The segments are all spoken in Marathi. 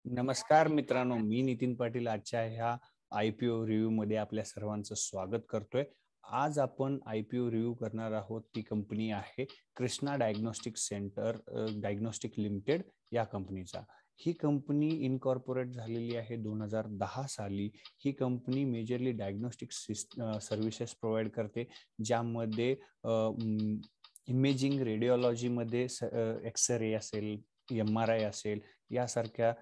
नमस्कार मित्रांनो, मी नितीन पाटील आजच्या ह्या IPO रिव्ह्यू मध्ये आपल्या सर्वांचं स्वागत करतोय. आज आपण IPO रिव्ह्यू करणार आहोत. ती कंपनी आहे Krishna diagnostic centre diagnostic limited या कंपनीचा. ही कंपनी इनकॉर्पोरेट झालेली आहे 2010 साली. ही company majorly diagnostic services provide करते, ज्यामध्ये इमेजिंग रेडिओलॉजीमध्ये एक्सरे असेल, MRI असेल यासारख्या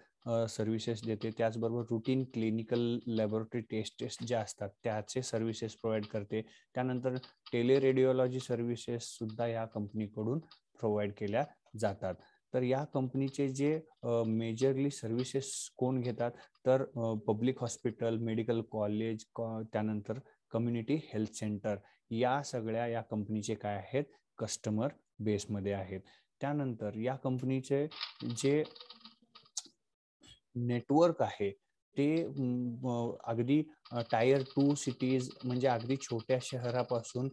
सर्व्हिसेस देते. त्याचबरोबर रुटीन क्लिनिकल लॅबोरेटरी टेस्ट ज्या असतात त्याचे सर्व्हिसेस प्रोव्हाइड करते. त्यानंतर टेलिरेडिओलॉजी सर्व्हिसेस सुद्धा या कंपनीकडून प्रोव्हाइड केल्या जातात. तर या कंपनीचे जे मेजरली सर्व्हिसेस कोण घेतात तर पब्लिक हॉस्पिटल, मेडिकल कॉलेज, त्यानंतर कम्युनिटी हेल्थ सेंटर या सगळ्या या कंपनीचे काय आहेत, कस्टमर बेसमध्ये आहेत. त्यानंतर या कंपनीचे जे नेटवर्क आहे ते अगदी टायर 2 सिटीज म्हणजे अगदी छोट्या शहरापासून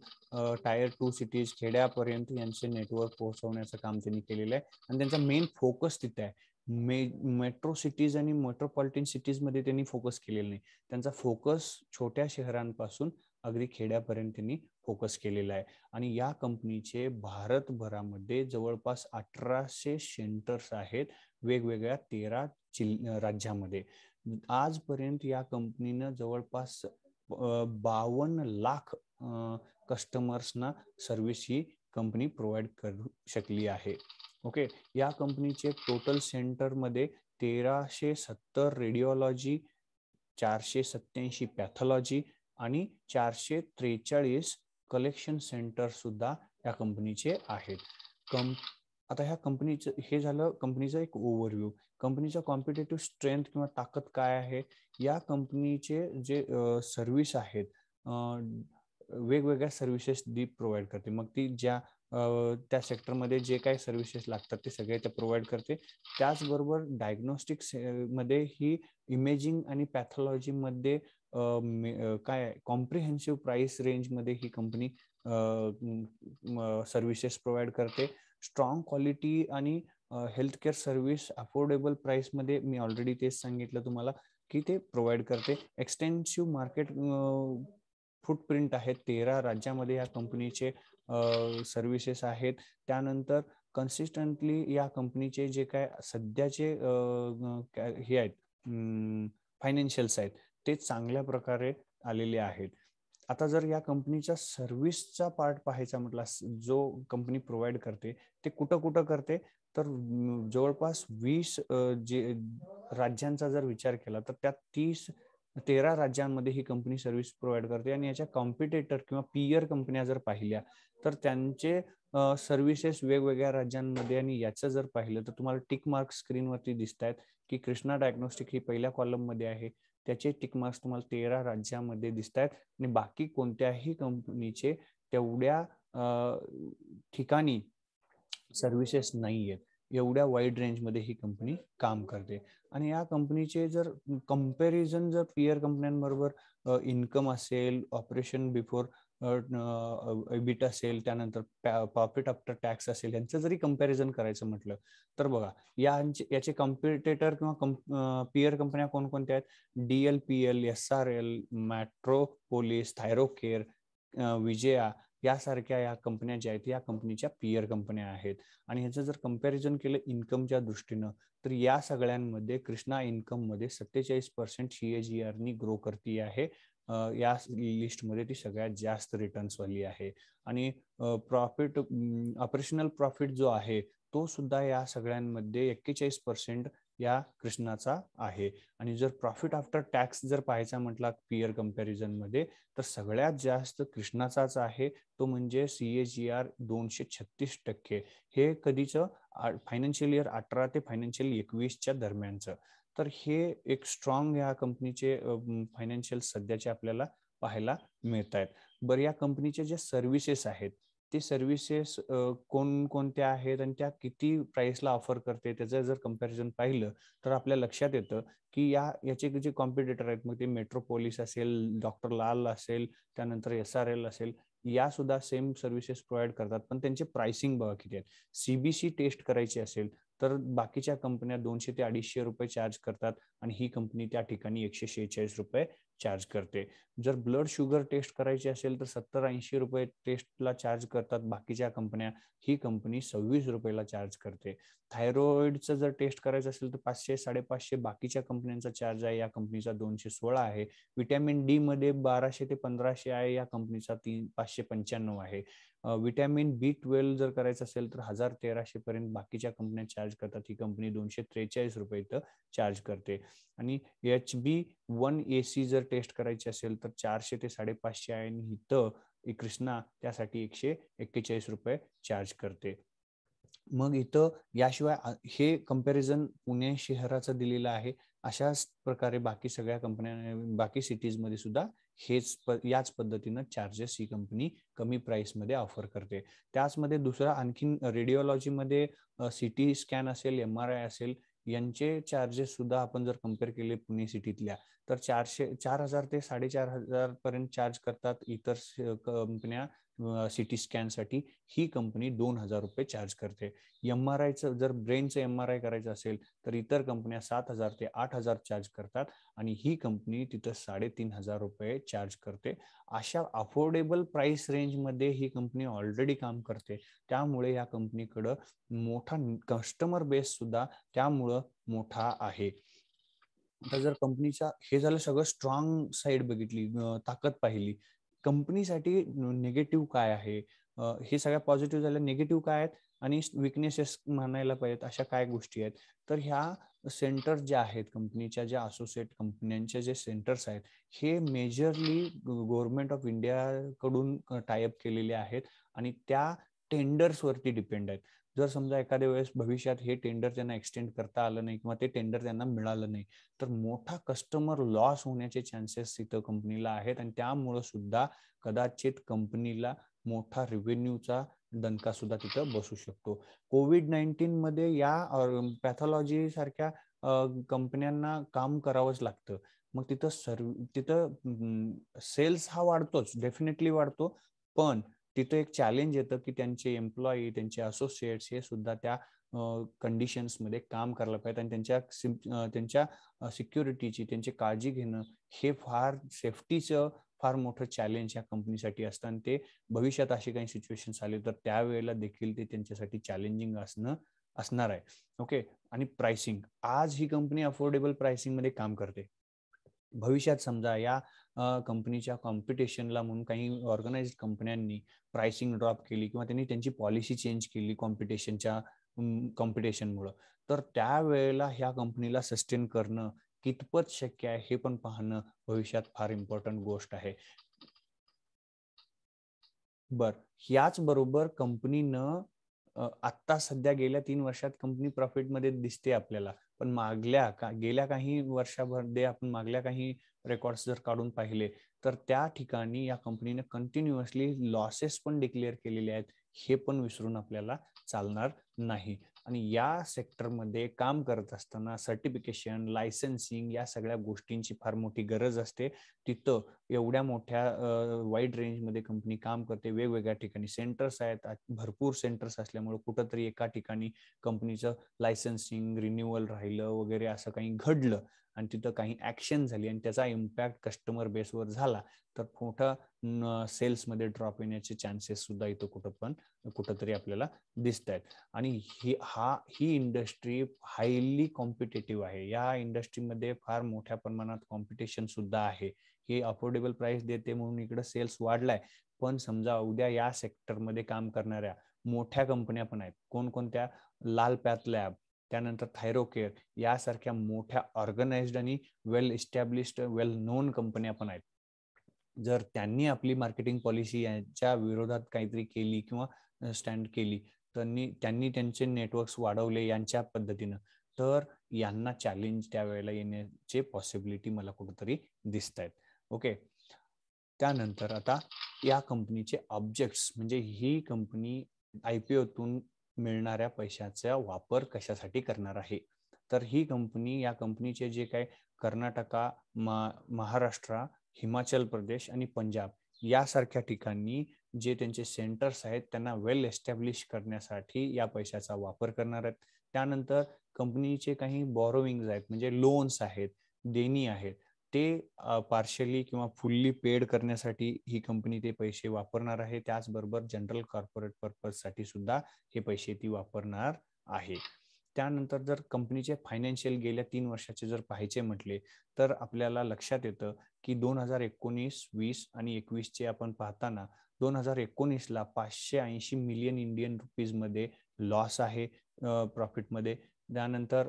टायर 2 सिटीज खेड्यापर्यंत यांचे नेटवर्क पोहोचवण्याचं काम त्यांनी केलेलं आहे. आणि त्यांचा मेन फोकस तिथे आहे. मेट्रो सिटीज आणि मेट्रोपॉलिटन सिटीज मध्ये त्यांनी फोकस केलेला नाही. त्यांचा फोकस छोट्या शहरांपासून अगदी खेड्यापर्यंत त्यांनी फोकस केलेला आहे. आणि या कंपनीचे भारतभरामध्ये जवळपास 1800 सेंटर्स आहेत वेगवेगळ्या 13 राज्यामध्ये. आजपर्यंत या कंपनीनं जवळपास 52 लाख कस्टमर्सना सर्व्हिस ही कंपनी प्रोव्हाइड करू शकली आहे. ओके, या कंपनीचे टोटल सेंटरमध्ये 1370 रेडिओलॉजी, 487 पॅथॉलॉजी आणि 443 कलेक्शन सेंटर सुद्धा या कंपनीचे आहेत. आता ह्या कंपनीचं हे झालं कंपनीचं एक ओव्हरव्ह्यू. कंपनीचा कॉम्पिटेटिव्ह स्ट्रेंथ किंवा ताकद काय आहे, या कंपनीचे जे सर्व्हिस आहेत वेगवेगळ्या सर्व्हिसेस दी प्रोव्हाइड करते. मग ती ज्या त्या सेक्टरमध्ये जे काही सर्व्हिसेस लागतात ते सगळे ते प्रोव्हाइड करते. त्याचबरोबर डायग्नोस्टिक्स मध्ये ही इमेजिंग आणि पॅथॉलॉजीमध्ये काय कॉम्प्रिहेन्सिव्ह प्राइस रेंजमध्ये ही कंपनी सर्व्हिसेस प्रोव्हाइड करते. स्ट्रॉंग क्वालिटी आणि हेल्थकेअर सर्व्हिस अफोर्डेबल प्राइसमध्ये मी ऑलरेडी तेच सांगितलं तुम्हाला की ते प्रोव्हाइड करते. एक्सटेन्सिव्ह मार्केट फुटप्रिंट आहेत. 13 राज्यामध्ये या कंपनीचे सर्व्हिसेस आहेत. त्यानंतर कन्सिस्टंटली या कंपनीचे जे काय सध्याचे हे आहेत फायनान्शियल्स आहेत ते चांगल्या प्रकारे आलेले आहेत. आता जर या कंपनीच्या सर्व्हिसचा पार्ट पाहायचा म्हटला, जो कंपनी प्रोव्हाइड करते ते कुठं कुठं करते तर जवळपास 20 जे राज्यांचा जर विचार केला तर त्यात 13 राज्यांमध्ये ही कंपनी सर्व्हिस प्रोव्हाइड करते. आणि याच्या कॉम्पिटेटर किंवा पीयर कंपन्या जर पाहिल्या तर त्यांचे सर्व्हिसेस वेगवेगळ्या राज्यांमध्ये, आणि याचं जर पाहिलं तर तुम्हाला टिक मार्क स्क्रीनवरती दिसत आहेत की कृष्णा डायग्नोस्टिक ही पहिल्या कॉलम मध्ये आहे. त्याचे टिक मार्क्स तुम्हाला 13 राज्यामध्ये दिसत आहेत. आणि बाकी कोणत्याही कंपनीचे तेवढ्या ठिकाणी सर्व्हिसेस नाही आहेत. एवढ्या वाईड रेंजमध्ये ही कंपनी काम करते. आणि या कंपनीचे जर कंपॅरिझन जर पीयर कंपन्यांबरोबर इन्कम असेल, ऑपरेशन बिफोर एबिट असेल, त्यानंतर प्रॉफिट आफ्टर टॅक्स असेल, यांचं जरी कंपॅरिझन करायचं म्हटलं तर बघा याचे कॉम्पिटेटर किंवा पीयर कंपन्या कोणकोणत्या आहेत. DLPL, SRL, metropolis, Thyrocare, Vijaya यासारख्या या कंपन्या ज्या आहेत या कंपनीच्या पीयर कंपन्या आहेत. आणि ह्याचं जर कंपॅरिझन केलं इन्कमच्या दृष्टीनं तर या सगळ्यांमध्ये कृष्णा इन्कम मध्ये 47% CAGR नी ग्रो करती आहे. या लिस्टमध्ये ती सगळ्यात जास्त रिटर्न्स वाली आहे. आणि प्रॉफिट ऑपरेशनल प्रॉफिट जो आहे तो सुद्धा या सगळ्यांमध्ये 41% या कृष्णाचा आहे. आणि जर प्रॉफिट आफ्टर टॅक्स जर पाहायचा म्हटला पीयर कंपॅरिझन मध्ये तर सगळ्यात जास्त कृष्णाचाच आहे. तो म्हणजे CAGR 236%. हे कधीचं फायनान्शियल इयर 18 ते फायनान्शियल 21च्या दरम्यानचं. तर हे एक स्ट्रॉंग या कंपनीचे फायनान्शियल सध्याचे आपल्याला पाहायला मिळत आहेत. बरं, या कंपनीचे जे सर्व्हिसेस आहेत ते सर्व्हिसेस कोणकोणत्या आहेत आणि त्या किती प्राइसला ऑफर करते, त्याचं जर कंपॅरिझन पाहिलं तर आपल्या लक्षात येतं की याचे जे कॉम्पिटिटर आहेत, मग ते मेट्रोपोलिस असेल, डॉक्टर लाल असेल, त्यानंतर SRL असेल, या सुद्धा सेम सर्व्हिसेस प्रोव्हाइड करतात. पण त्यांचे प्राइसिंग बघा किती आहेत. CBC टेस्ट करायची असेल तर बाकीच्या कंपन्या 200 ते 250 रुपये चार्ज करतात आणि ही कंपनी त्या ठिकाणी 146 रुपये चार्ज करते. जर ब्लड शुगर टेस्ट करायची असेल तर 70-80 रुपये टेस्टला चार्ज करतात बाकीच्या कंपन्या, ही कंपनी 26 रुपयाला चार्ज करते. थायरॉइडचं जर टेस्ट करायचं असेल तर 500-550 बाकीच्या कंपन्यांचा चार्ज आहे, या कंपनीचा 216 आहे. विटॅमिन डी मध्ये 1200 ते 1500 आहे, या कंपनीचा 595 आहे. विटॅमिन B12 जर करायचं असेल तर 1000-1300 पर्यंत बाकीच्या कंपन्या चार्ज करतात, ही कंपनी 243 रुपये इथं चार्ज करते. आणि HB1AC जर टेस्ट करायची असेल तर 400 ते 550 आहे आणि इथं कृष्णा त्यासाठी 141 रुपये चार्ज करते. मग इथं याशिवाय हे कंपॅरिझन पुणे शहराचं दिलेलं आहे. अशाच प्रकारे बाकी सगळ्या कंपन्या बाकी सिटीजमध्ये सुद्धा याच पद्धतीनं चार्जेस ही कंपनी कमी प्राइसमध्ये ऑफर करते. त्याचमध्ये दुसरा आणखीन रेडिओलॉजीमध्ये सिटी स्कॅन असेल, MRI असेल, यांचे चार्जेस सुद्धा आपण जर कम्पेअर केले पुणे सिटीतल्या तर 4,000 ते 4,500 पर्यंत चार्ज करतात. इतर कंपन्या सिटी स्कॅनसाठी ही कंपनी 2,000 रुपये चार्ज करते. MRIचं जर ब्रेनचं MRI करायचं असेल तर इतर कंपन्या 7,000 ते 8,000 चार्ज करतात आणि ही कंपनी तिथं 3,500 रुपये चार्ज करते. अशा अफोर्डेबल प्राइस रेंजमध्ये ही कंपनी ऑलरेडी काम करते. त्यामुळे या कंपनीकडं मोठा कस्टमर बेस सुद्धा त्यामुळं मोठा आहे. आता जर कंपनीचा हे झालं सगळं स्ट्रॉंग साईड बघितली, ताकद पाहिली. कंपनीसाठी निगेटिव्ह काय आहे, हे सगळ्या पॉझिटिव्ह झाल्या, निगेटिव्ह काय आहेत आणि विकनेसेस म्हणायला पाहिजेत अशा काय गोष्टी आहेत. तर ह्या सेंटर्स ज्या आहेत कंपनीच्या, ज्या असोसिएट कंपन्यांचे जे सेंटर्स आहेत, हे मेजरली गव्हर्नमेंट ऑफ इंडिया कडून टायअप केलेले आहेत आणि त्या टेंडर्सवरती डिपेंड आहेत. जर समजा एखाद्या वेळेस भविष्यात हे टेंडर त्यांना एक्सटेंड करता आलं नाही किंवा ते टेंडर त्यांना मिळालं नाही तर मोठा कस्टमर लॉस होण्याचे चान्सेस इथं कंपनीला आहेत आणि त्यामुळं सुद्धा कदाचित कंपनीला मोठा रेव्हेन्यूचा दणका सुद्धा तिथं बसू शकतो. कोविड-19 मध्ये या पॅथॉलॉजी सारख्या कंपन्यांना काम करावंच लागतं. मग तिथं सेल्स हा वाढतोच, डेफिनेटली वाढतो, पण तिथं एक चॅलेंज येतं की त्यांचे एम्प्लॉई, त्यांचे असोसिएट्स हे सुद्धा त्या कंडिशन्समध्ये काम करायला पाहिजे आणि त्यांच्या सिक्युरिटीची, त्यांची काळजी घेणं हे सेफ्टीचं फार मोठं चॅलेंज या कंपनीसाठी असतं आणि ते भविष्यात अशी काही सिच्युएशन्स आले तर त्यावेळेला देखील ते त्यांच्यासाठी चॅलेंजिंग असणार आहे. ओके. आणि प्राइसिंग, आज ही कंपनी अफोर्डेबल प्राइसिंग मध्ये काम करते. भविष्यात समजा या कंपनीच्या कॉम्पिटिशनला म्हणून काही ऑर्गनाइज्ड कंपन्यांनी प्राइसिंग ड्रॉप केली किंवा त्यांनी त्यांची पॉलिसी चेंज केली कॉम्पिटिशनमुळं, तर त्यावेळेला ह्या कंपनीला सस्टेन करणं कितपत शक्य आहे हे पण पाहणं भविष्यात फार इम्पॉर्टंट गोष्ट आहे. याच बरोबर कंपनीनं आत्ता सध्या गेल्या 3 वर्षात कंपनी प्रॉफिटमध्ये दिसते आपल्याला, पण गेल्या काही वर्षामध्ये आपण मागल्या काही रेकॉर्ड्स जर काढून पाहिले तर त्या ठिकाणी या कंपनीने कंटिन्युअसली लॉसेस पण डिक्लेअर केलेले आहेत, हे पण विसरून आपल्याला चालणार नाही. आणि या सेक्टरमध्ये काम करत असताना सर्टिफिकेशन, लायसन्सिंग या सगळ्या गोष्टींची फार मोठी गरज असते. तिथं एवढ्या मोठ्या वाईड रेंजमध्ये कंपनी काम करते, वेगवेगळ्या ठिकाणी सेंटर्स आहेत, भरपूर सेंटर्स असल्यामुळे कुठंतरी एका ठिकाणी कंपनीचं लायसन्सिंग रिन्युअल राहिलं वगैरे असं काही घडलं आणि तिथं काही ऍक्शन झाली आणि त्याचा इम्पॅक्ट कस्टमर बेसवर झाला तर मोठा सेल्समध्ये ड्रॉप येण्याचे चान्सेस सुद्धा इथं कुठंतरी आपल्याला दिसत आहेत. आणि ही इंडस्ट्री हायली कॉम्पिटेटिव्ह आहे. या इंडस्ट्रीमध्ये फार मोठ्या प्रमाणात कॉम्पिटिशन सुद्धा आहे. हे अफोर्डेबल प्राइस देते म्हणून इकडे सेल्स वाढलाय, पण समजा उद्या या सेक्टरमध्ये काम करणाऱ्या मोठ्या कंपन्या पण आहेत. कोणकोणत्या? लाल पॅथ लॅब, त्यानंतर थायरोकेअर यासारख्या मोठ्या ऑर्गनाइज्ड आणि वेल इस्टॅब्लिश्ड, वेल नोन कंपन्या पण आहेत. जर त्यांनी आपली मार्केटिंग पॉलिसी यांच्या विरोधात काहीतरी केली किंवा स्टँड केली, त्यांनी त्यांचे नेटवर्क्स वाढवले यांच्या पद्धतीनं, तर यांना चॅलेंज त्यावेळेला येण्याचे पॉसिबिलिटी मला कुठेतरी दिसत आहेत. ओके. त्यानंतर आता या कंपनीचे ऑब्जेक्ट्स, म्हणजे ही कंपनी IPOतून मिळणाऱ्या पैशाचा वापर कशासाठी करणार आहे. तर या कंपनीचे जे काही कर्नाटका, महाराष्ट्र, हिमाचल प्रदेश आणि पंजाब यासारख्या ठिकाणी जे त्यांचे सेंटर्स आहेत त्यांना वेल एस्टॅब्लिश करण्यासाठी या पैशाचा वापर करणार आहेत. त्यानंतर कंपनीचे काही बॉरोविंग्स आहेत, म्हणजे लोन्स आहेत, देणी आहेत, ते पार्शली किंवा फुल्ली पेड करण्यासाठी ही कंपनी ते पैसे वापरणार आहे. त्याचबरोबर जनरल कॉर्पोरेट पर्पजसाठी सुद्धा हे पैसे ती वापरणार आहे. त्यानंतर जर कंपनीचे फायनान्शियल गेल्या 3 वर्षाचे जर पाहायचे म्हटले तर आपल्याला लक्षात येतं की 2019, 20 आणि 21 आपण पाहताना 2019ला 580 मिलियन इंडियन रुपीज मध्ये लॉस आहे प्रॉफिटमध्ये. त्यानंतर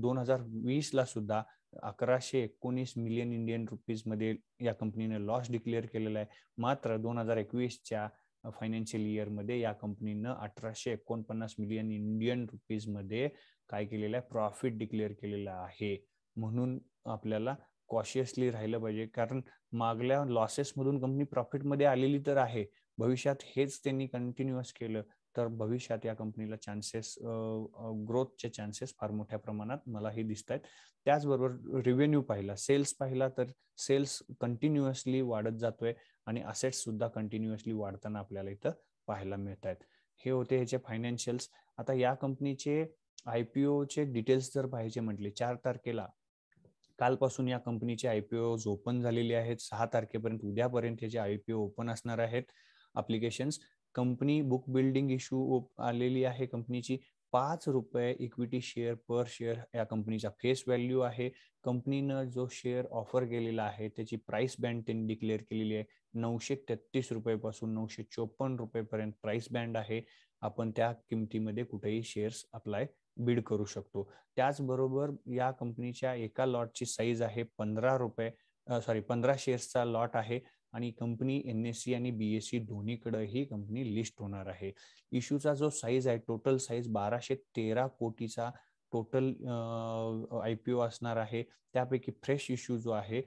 2020ला सुद्धा 1119 मिलियन इंडियन रुपीज मध्ये या कंपनीने लॉस डिक्लेअर केलेला आहे. मात्र 2021च्या फायनान्शियल इयर मध्ये या कंपनीनं 1849 मिलियन इंडियन रुपीज मध्ये काय केलेलं आहे, प्रॉफिट डिक्लेअर केलेला आहे. म्हणून आपल्याला कॉशियसली राहिलं पाहिजे, कारण मागल्या लॉसेस मधून कंपनी प्रॉफिट मध्ये आलेली तर आहे. भविष्यात हेच त्यांनी कंटिन्युअस केलं तर भविष्यात या कंपनीला चान्सेस, ग्रोथचे चान्सेस फार मोठ्या प्रमाणात मलाही दिसत आहेत. त्याचबरोबर रिव्हेन्यू पाहिला, सेल्स पाहिला तर सेल्स कंटिन्युअसली वाढत जातोय आणि असेट्स सुद्धा कंटिन्युअसली वाढताना आपल्याला इथं पाहायला मिळत आहेत. हे होते ह्याचे फायनान्शियल्स. आता या कंपनीचे IPO चे डिटेल्स जर पाहायचे म्हटले, 4 तारखेला कालपासून या कंपनीचे IPO ओपन झालेले आहेत. 6 तारखेपर्यंत उद्यापर्यंत याचे IPO ओपन असणार आहेत applications. Company book building issue आलेली आहे कंपनीची. ₹5 इक्विटी शेअर पर शेअर या कंपनीचा फेस व्हॅल्यू आहे. कंपनीनं जो शेअर ऑफर केलेला आहे त्याची प्राइस बँड त्यांनी डिक्लेअर केलेली आहे. ₹933 पासून ₹954 पर्यंत प्राइस बँड आहे. आपण त्या किमतीमध्ये कुठेही शेअर्स अप्लाय बीड करू शकतो. त्याचबरोबर या कंपनीच्या एका लॉटची साईज आहे ₹15 शेअर्सचा लॉट आहे आणि कंपनी NSE आणि BSE दोन्हीकडे ही कंपनी लिस्ट होणार आहे. इश्यूचा जो साईज आहे, टोटल साईज 1213 कोटीचा टोटल IPO असणार आहे. त्यापैकी फ्रेश इश्यू जो आहे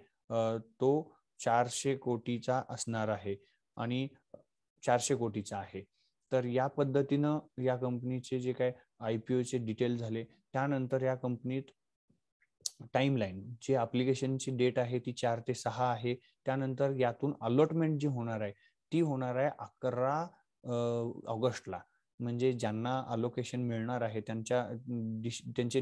तो 400 कोटीचा असणार आहे आणि 400 कोटीचा आहे. तर या पद्धतीनं या कंपनीचे जे काय IPO चे डिटेल झाले. त्यानंतर या कंपनीत टाइमलाईन, जी ऍप्लिकेशनची डेट आहे ती 4 ते 6 आहे. त्यानंतर यातून अलॉटमेंट जी होणार आहे ती होणार आहे 11 ऑगस्टला. म्हणजे ज्यांना अलोकेशन मिळणार आहे त्यांचे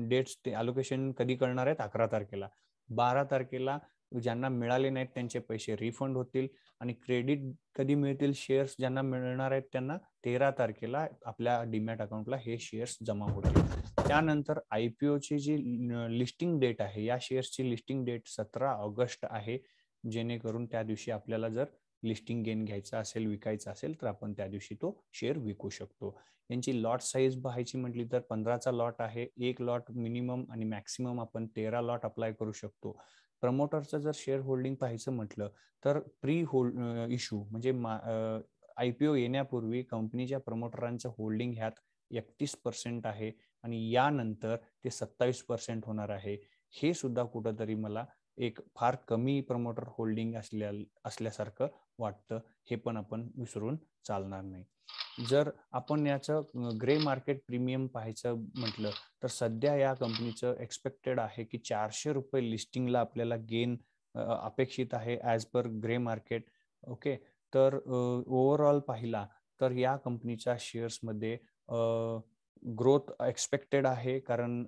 डेट्स, ते अलोकेशन कधी करणार आहेत, 11 तारखेला. 12 तारखेला ज्यांना मिळाले नाहीत त्यांचे पैसे रिफंड होतील आणि क्रेडिट कधी मिळतील, शेअर्स ज्यांना मिळणार आहेत त्यांना 13 तारखेला आपल्या डीमॅट अकाउंटला हे शेअर्स जमा होतील. त्यानंतर IPO ची जी लिस्टिंग डेट आहे, या शेअर्सची लिस्टिंग डेट 17 ऑगस्ट आहे. जेणेकरून त्या दिवशी आपल्याला जर लिस्टिंग गेन घ्यायचा असेल, विकायचा असेल तर आपण त्या दिवशी तो शेअर विकू शकतो. यांची लॉट साईज पाहायची म्हटली तर 15चा लॉट आहे. एक लॉट मिनिमम आणि मॅक्सिमम आपण 13 लॉट अप्लाय करू शकतो. प्रमोटरचं जर शेअर होल्डिंग पाहायचं म्हटलं तर प्री होल्ड इश्यू म्हणजे IPO येण्यापूर्वी कंपनीच्या प्रमोटरांचं होल्डिंग ह्यात 31% आहे आणि यानंतर ते 27% होणार आहे. हे सुद्धा कुठंतरी मला एक फार कमी प्रमोटर होल्डिंग असल्यासारखं वाटतं. हे पण आपण विसरून चालणार नाही. जर आपण याचं ग्रे मार्केट प्रीमियम पाहायचं म्हटलं तर सध्या या कंपनीचं एक्सपेक्टेड आहे की ₹400 लिस्टिंगला आपल्याला गेन अपेक्षित आहे as per grey market. Okay, तर ओव्हरऑल पाहिला तर या कंपनीच्या शेअर्समध्ये ग्रोथ एक्सपेक्टेड आहे, कारण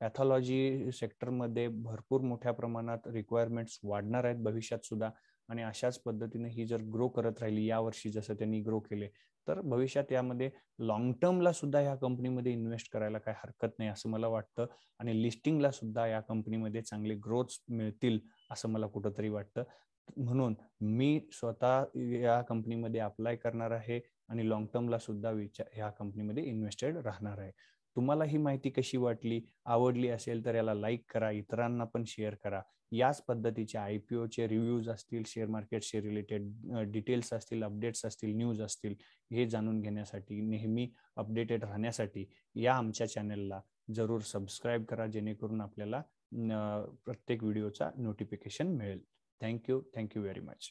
पॅथॉलॉजी सेक्टरमध्ये भरपूर मोठ्या प्रमाणात रिक्वायरमेंट्स वाढणार आहेत भविष्यात सुद्धा. आणि अशाच पद्धतीने ही जर ग्रो करत राहिली यावर्षी जसं त्यांनी ग्रो केले तर भविष्यात यामध्ये लॉंग टर्मला सुद्धा या कंपनीमध्ये इन्व्हेस्ट करायला काही हरकत नाही असं मला वाटतं. आणि लिस्टिंगला सुद्धा या कंपनीमध्ये चांगले ग्रोथ मिळतील असं मला कुठंतरी वाटतं. म्हणून मी स्वतः या कंपनीमध्ये अप्लाय करणार आहे आणि लॉंग टर्मला सुद्धा ह्या कंपनीमध्ये इन्व्हेस्टेड राहणार आहे. तुम्हाला ही माहिती कशी वाटली, आवडली असेल तर याला लाईक करा, इतरांना पण शेअर करा. याच पद्धतीचे IPO चे रिव्ह्यूज असतील, शेअर मार्केटशी रिलेटेड डिटेल्स असतील, अपडेट्स असतील, न्यूज असतील, हे जाणून घेण्यासाठी, नेहमी अपडेटेड राहण्यासाठी या आमच्या चॅनलला जरूर सबस्क्राईब करा, जेणेकरून आपल्याला प्रत्येक व्हिडिओचा नोटिफिकेशन मिळेल. Thank you very much.